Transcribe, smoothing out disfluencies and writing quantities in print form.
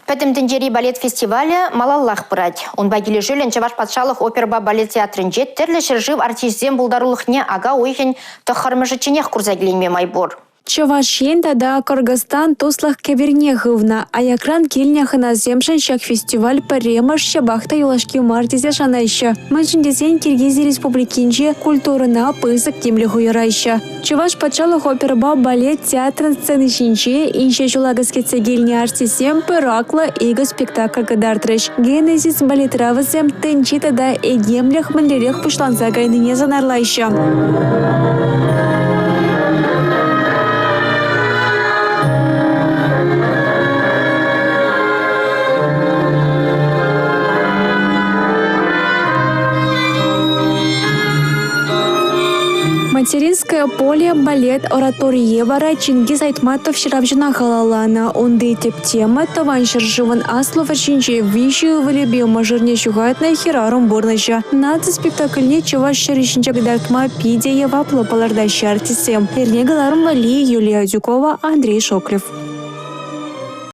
Пәтімдінжері балет фестивалі малаллах бұрад. Он багилі жүлін Чаваш патшалық оперба балет театрынже тірлі шыржыв артистзен бұлдарулықне ага ойын тұқырмыжычынех курзагіленме майбор. Чавашен да Кыргызстан туслах кевернехывна, а якран кильняхына земшен шак фестиваль паремаш шабахта юлашки мартизе шанайша. Манчиндесен Киргизия республикинче культурына пысык темлі хуйрайша. Чаваш патшалық оперба балет театрын сцены шинче инше жулагыз кетсегельне артисем пыракла иго спектакль кадартрыш. Генезис балетравызем тенчита да эгемлях мандерех пушланса гайныне занарлайша. Материнское поле балет ораториевара Чингиз Айтматов ширавжина халалана. Онды тип тема таван шыржыван аслов арчинче вищу валебе мажырне шугатна хирарум бурныча. Наци спектакльне Чаваш шырышинче гдартма пидеева плопалардаща артисем. Эрнегаларум вали Юлия Дюкова, Андрей Шоклев.